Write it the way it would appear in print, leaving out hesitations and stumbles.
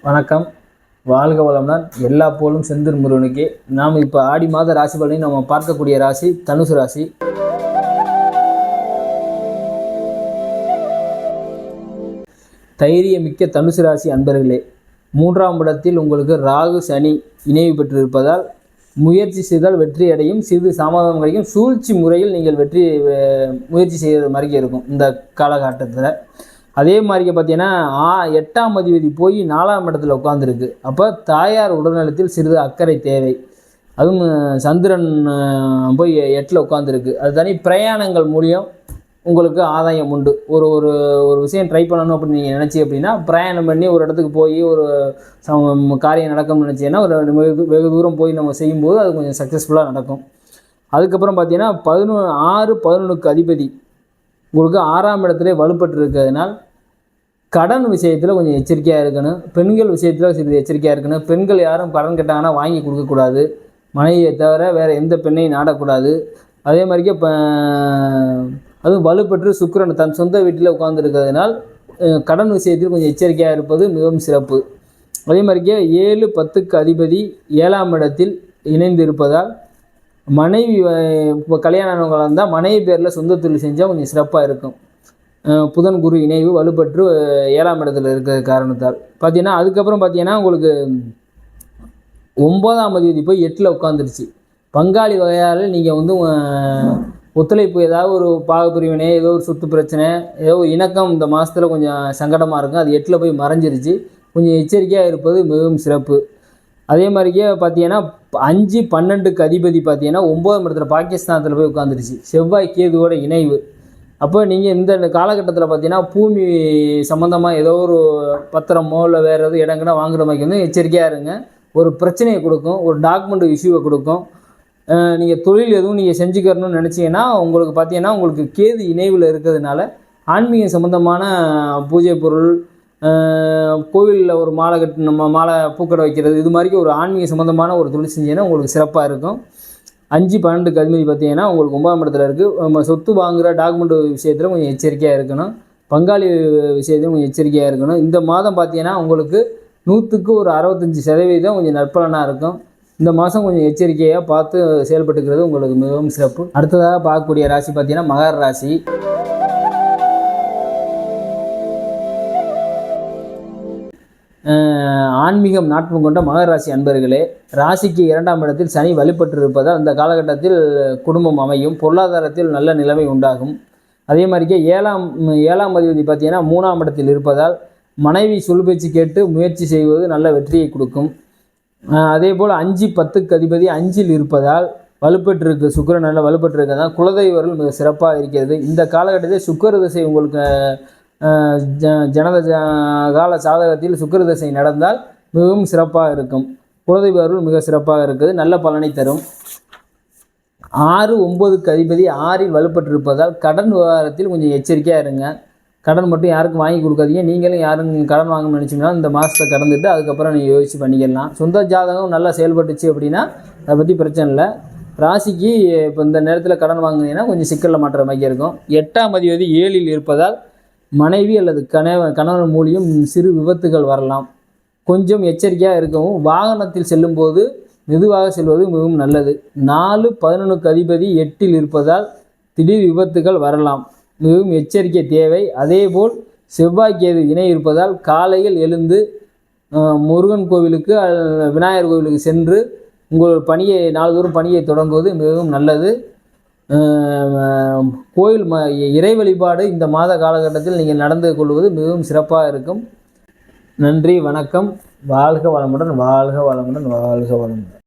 வணக்கம், வாழ்க வளமுடன். எல்லா போலும் செந்தூர் முருகனுக்கு. நாம் இப்போ ஆடி மாத ராசி பலனையும் நம்ம பார்க்கக்கூடிய ராசி தனுசு ராசி. தைரியமிக்க தனுசு ராசி அன்பர்களே, 3ஆம் இடத்தில் உங்களுக்கு ராகு சனி இணைவு பெற்றிருப்பதால் முயற்சி செய்தால் வெற்றி அடையும். சிறிது தாமதம் கிடைக்கும். சூழ்ச்சி முறையில் நீங்கள் முயற்சி செய்கிற மாதிரி இருக்கும் இந்த காலகட்டத்தில். அதே மாதிரி பார்த்தீங்கன்னா 8ஆம் அதிபதி போய் 4ஆம் இடத்துல உட்காந்துருக்கு. அப்போ தாயார் உடல்நலத்தில் சிறிது அக்கறை தேவை. அதுவும் சந்திரன் போய் 8ல் உட்காந்துருக்கு. அது தனி பிரயாணங்கள் மூலியம் உங்களுக்கு ஆதாயம் உண்டு. ஒரு ஒரு ஒரு விஷயம் ட்ரை பண்ணணும் அப்படின்னு நீங்கள் நினச்சி அப்படின்னா பிரயாணம் பண்ணி ஒரு இடத்துக்கு போய் ஒரு காரியம் நடக்கும்னு நினச்சிங்கன்னா ஒரு வெகு தூரம் போய் நம்ம செய்யும்போது அது கொஞ்சம் சக்ஸஸ்ஃபுல்லாக நடக்கும். அதுக்கப்புறம் பார்த்தீங்கன்னா 6-11க்கு அதிபதி உங்களுக்கு 6ஆம் இடத்துல வலுப்பட்டு இருக்கிறதுனால் கடன் விஷயத்தில் கொஞ்சம் எச்சரிக்கையாக இருக்கணும். பெண்கள் விஷயத்தில் சிறிது எச்சரிக்கையாக இருக்கணும். பெண்கள் யாரும் கடன் கேட்டாங்கன்னா வாங்கி கொடுக்கக்கூடாது. மனைவியை தவிர வேறு எந்த பெண்ணையும் நாடக்கூடாது. அதே மாதிரிக்கே அதுவும் வலுப்பெற்று சுக்கிரன் தன் சொந்த வீட்டில் உட்கார்ந்துருக்கிறதுனால் கடன் விஷயத்தில் கொஞ்சம் எச்சரிக்கையாக இருப்பது மிகவும் சிறப்பு. அதே மாதிரிக்கே 7-10க்கு அதிபதி 7ஆம் இடத்தில் இணைந்து இருப்பதால் மனைவி இப்போ கல்யாணங்களாக இருந்தால் மனைவி பேரில் சொந்த தொழில் செஞ்சால் கொஞ்சம் சிறப்பாக இருக்கும். புதன் குரு இணைவு வலுப்பெற்று 7ஆம் இடத்துல இருக்கிற காரணத்தால் பார்த்தீங்கன்னா அதுக்கப்புறம் பார்த்தீங்கன்னா உங்களுக்கு 9ஆம் அதிபதி போய் 8ல் உட்காந்துருச்சு. பங்காளி வகையால் நீங்கள் ஒத்துழைப்பு ஏதாவது ஒரு பாகப்பிரிவினை, ஏதோ ஒரு சொத்து பிரச்சனை, ஏதோ ஒரு இணக்கம் இந்த மாதத்தில் கொஞ்சம் சங்கடமாக இருக்கும். அது 8ல் போய் மறைஞ்சிருச்சு. கொஞ்சம் எச்சரிக்கையாக இருப்பது மிகவும் சிறப்பு. அதே மாதிரிக்கே பார்த்தீங்கன்னா 5-12க்கு அதிபதி பார்த்தீங்கன்னா 9ஆம் இடத்துல பாகிஸ்தானத்தில் போய் உட்காந்துருச்சு. செவ்வாய் கேதுவோட இணைவு. அப்போ நீங்கள் இந்த காலகட்டத்தில் பார்த்தீங்கன்னா பூமி சம்மந்தமாக ஏதோ ஒரு பத்திரமோ இல்லை வேறு எதுவும் இடங்கன்னா வாங்குற மாதிரி எச்சரிக்கையாக இருங்க. ஒரு பிரச்சனையை கொடுக்கும், ஒரு டாக்குமெண்ட் இஷ்யூவை கொடுக்கும். நீங்கள் தொழில் எதுவும் நீங்கள் செஞ்சுக்கணும்னு நினச்சிங்கன்னா உங்களுக்கு பார்த்தீங்கன்னா உங்களுக்கு கேது இணைவில் இருக்கிறதுனால ஆன்மீகம் சம்மந்தமான பூஜை பொருள், கோவிலில் ஒரு மாலை நம்ம மாலை பூக்கடை வைக்கிறது, இது மாதிரி ஒரு ஆன்மீக சம்மந்தமான ஒரு தொழில் செஞ்சீங்கன்னா உங்களுக்கு சிறப்பாக இருக்கும். 5-12க்கு அதிபதி பார்த்தீங்கன்னா உங்களுக்கு 9ஆம் இடத்துல இருக்குது. நம்ம சொத்து வாங்குகிற டாக்குமெண்ட் விஷயத்தில் கொஞ்சம் எச்சரிக்கையாக இருக்கணும். பங்காளி விஷயத்திலும் கொஞ்சம் எச்சரிக்கையாக இருக்கணும். இந்த மாதம் பார்த்தீங்கன்னா உங்களுக்கு 100க்கு ஒரு 65% கொஞ்சம் நற்பலனாக இருக்கும். இந்த மாதம் கொஞ்சம் எச்சரிக்கையாக பார்த்து செயல்பட்டுக்கிறது உங்களுக்கு மிகவும் சிறப்பு. அடுத்ததாக பார்க்கக்கூடிய ராசி பார்த்தீங்கன்னா மகர ராசி. ஆன்மீகம் நாட்டம் கொண்ட மகர ராசி அன்பர்களே, ராசிக்கு 2ஆம் இடத்தில் சனி வலுப்பெற்றிருப்பதால் அந்த காலகட்டத்தில் குடும்பம் அமையும். பொருளாதாரத்தில் நல்ல நிலைமை உண்டாகும். அதே மாதிரிக்கே 7ஆம் அதிபதி பார்த்தீங்கன்னா 3ஆம் இடத்தில் இருப்பதால் மனைவி சொல் பேச்சு கேட்டு முயற்சி செய்வது நல்ல வெற்றியை கொடுக்கும். அதே போல் 5-10க்கு அதிபதி 5ல் இருப்பதால் வலுப்பெற்றிருக்கு. சுக்கிரன் நல்லா வலுப்பெற்றிருக்கிறதால் குலதெய்வர்கள் மிக சிறப்பாக இருக்கிறது. இந்த காலகட்டத்தில் சுக்கிர திசை உங்களுக்கு கால சாதகத்தில் சுக்கிர திசை நடந்தால் மிகவும் சிறப்பாக இருக்கும். குலதெய்வர்கள் மிக சிறப்பாக இருக்குது, நல்ல பலனை தரும். 6-9க்கு அதிபதி 6ல் வலுப்பட்டிருப்பதால் கடன் விவகாரத்தில் கொஞ்சம் எச்சரிக்கையாக இருங்க. கடன் மட்டும் யாருக்கும் வாங்கி கொடுக்காதீங்க. நீங்களும் யாரும் கடன் வாங்கணும்னு நினச்சிங்கன்னா இந்த மாதத்தை கடந்துட்டு அதுக்கப்புறம் நீங்கள் யோசித்து பண்ணிக்கலாம். சொந்த ஜாதகம் நல்லா செயல்பட்டுச்சு அப்படின்னா அதை பற்றி பிரச்சனை இல்லை. ராசிக்கு இப்போ இந்த நேரத்தில் கடன் வாங்கினீங்கன்னா கொஞ்சம் சிக்கலில் மாற்ற மாதிரி இருக்கும். 8ஆம் அதிபதி 7ல் இருப்பதால் மனைவி அல்லது கணவன் மூலியம் சிறு விபத்துகள் வரலாம். கொஞ்சம் எச்சரிக்கையாக இருக்கவும். வாகனத்தில் செல்லும்போது மெதுவாக செல்வது மிகவும் நல்லது. 4-11க்கு அதிபதி 8ல் இருப்பதால் திடீர் விபத்துகள் வரலாம். மிகவும் எச்சரிக்கை தேவை. அதேபோல் செவ்வாய் கேது இணை இருப்பதால் காலையில் எழுந்து முருகன் கோவிலுக்கு விநாயகர் கோவிலுக்கு சென்று உங்கள் பணியை நாள்தோறும் பணியை தொடங்குவது மிகவும் நல்லது. கோயில் இறை வழிபாடு இந்த மாத காலகட்டத்தில் நீங்கள் நடந்து கொள்வது மிகவும் சிறப்பாக இருக்கும். நன்றி, வணக்கம். வாழ்க வளமுடன், வாழ்க வளமுடன், வாழ்க வளமுடன்.